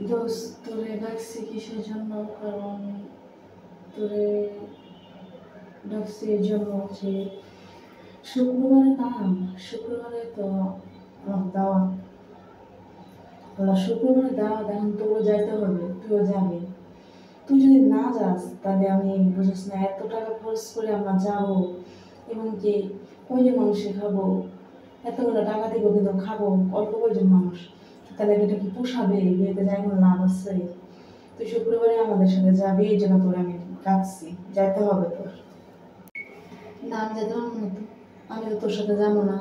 দোস্ত তোরে ডাকছি কিসের জন্য? কারণ তোরে ডাকছি এই জন্য যে শুক্রবারে তো আমার দাওয়াত। শুক্রবারে দাওয়াত, এখন তোরও যাইতে হবে, তুইও যাবি। তুই যদি না যাস তাহলে আমি বুঝিস না এত টাকা খরচ করে আমরা যাবো এবং কি কয়জন মানুষে খাবো, এতগুলো টাকা দিব কিন্তু খাবো অল্প কয়জন মানুষ, তাহলে এটা কি পোষাবে? বিয়েতে যাই কোনো লাভ আছে? তুই শুক্রবারে আমাদের সাথে যাবি, এই জন্য তোর আমি ডাকছি, যাইতে হবে তোর। না আমি যেতে পারবো না, তো আমি তো তোর সাথে যাবো না।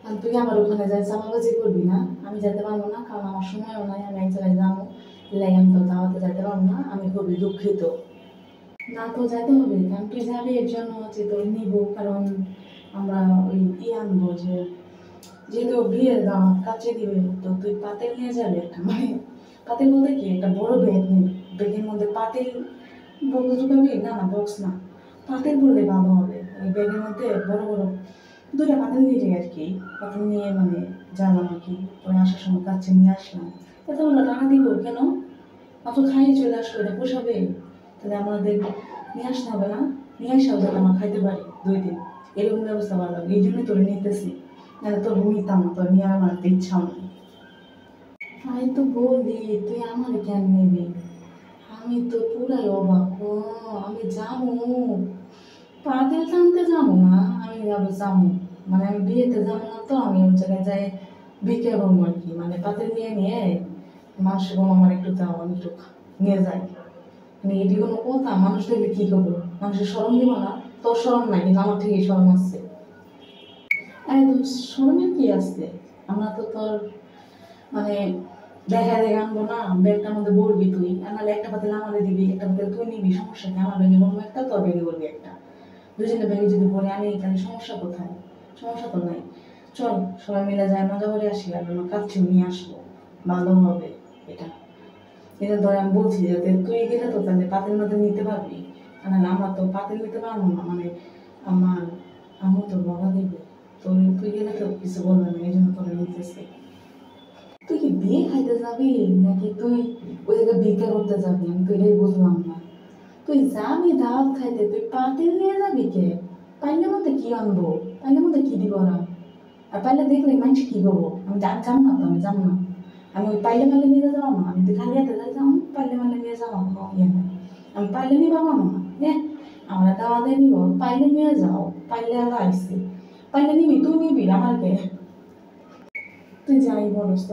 আর তুই আমার ওখানে যাই চাপাবাজি করবি না, আমি যেতে পারবো না, কারণ আমার সময়ও নাই, আমি এক জায়গায় যাবো, আমি তো দাওয়াতে যেতে পারবো না, আমি খুবই দুঃখিত। না তো যেতে হবে, কারণ তুই যাবি এর জন্য হচ্ছে তোর নিবো, কারণ আমরা ওই আনবো যে যেহেতু বিয়ের দাওয়াত কাছে দিবে, তো তুই পাতিল নিয়ে যাবি একটা, মানে পাতিল বলতে কি একটা বড় ব্যাগ নিবি, ব্যাগের মধ্যে পাতিল বক্স ঢুকাবি, না না বক্স না, পাতিল বললে ভালো হবে। ওই ব্যাগের মধ্যে বড় বড় দুটা পাতিল নিয়ে যাই আর কি, পাতিল নিয়ে মানে জানলাম আর কি, পরে আসার সময় কাছে নিয়ে আসলাম। এতগুলো টাকা দিব কেন? অত খাইয়ে চলে আসলো, এটা পোষাবে? তাহলে আমাদের নিয়ে আসতে হবে না, নিয়ে আসাও যাতে আমার খাইতে পারি 2 দিন, এরকম ব্যবস্থা ভালো লাগে, এই জন্যই তোর নিতেছি, নাহলে তোর নিতাম না, তোর নিয়ে আমার ইচ্ছাও নেই। আমি তো বলি তুই আমার কেন নিবি? আমি তো পুরাই অবাক। আমি যাবো, পাতিল টানতে যাবো না, আমি যাবো, মানে আমি বিয়েতে যাবো না, তো আমি ওই জায়গায় যাই বিকে করবো আর কি, মানে পাতিল নিয়ে নিয়ে মানুষ আমার একটু দাও, আমি একটু নিয়ে যাই, মানে এটি কোনো কথা? মানুষ দেখলে কি করবো? মানুষের শরম দিব না? তোর শরম নাই, কিন্তু আমার থেকেই শরম আসছে। আরে তোর শরমের কি আসছে? আমরা তো তোর মানে দেখা দেখে আনবো না, ব্যাগটার মধ্যে বলবি তুই, আর নাহলে একটা পাতিল আমাদের দিবি, একটা পাতিল তুই নিবি, সমস্যা কি? আমার ব্যাগে বলবো একটা, তোর ব্যাগে বলবি একটা, দুজনের ব্যাগে যদি বলে আনি তাহলে সমস্যা কোথায়? সমস্যা তো নাই। চল সবাই মিলে যায় মজা করে আসি, আর আমার কাছেও নিয়ে আসবো, ভালো হবে এটা। এটা ধরে আমি বলছি যাতে তুই গেলে তো তাহলে পাতিল মধ্যে নিতে পারবি, আর নাহলে আমরা তো পাতিল নিতে পারবো না, মানে আমার আম্মু তো বাবা দিবে, তো তুই গেলে তো কিছু বলবে না, এই জন্য তোরা নিতেছে। তুই কি বিয়ে খাইতে যাবি নাকি তুই ওই জায়গায় ভিক্ষা করতে যাবি? আমি তো এটাই বুঝলাম না। তুই যাবি দাওয়াত খাইতে, তুই পাতিল নিয়ে যাবি কে? পাইলের মধ্যে কি আনবো? পাইলের মধ্যে কি দিব ওরা? আর পাইলে দেখলে মানুষ কি করবো? আমি যাম না, তো আমি যাম না, আমি ওই পাইলে মাইলে নিয়ে যাবো না, আমি তো খালি হাতে যাই, যাম পাইলে মাইলে নিয়ে যাবো ইয়ে না, আমি পাইলে নিয়ে পাবো না, আমরা দাওয়াতে নিব, পাইলে নিয়ে যাও, পাইলে আর আইসি, পাইলে নিবি, তুই নিবি আমাকে, তুই যাই বলস।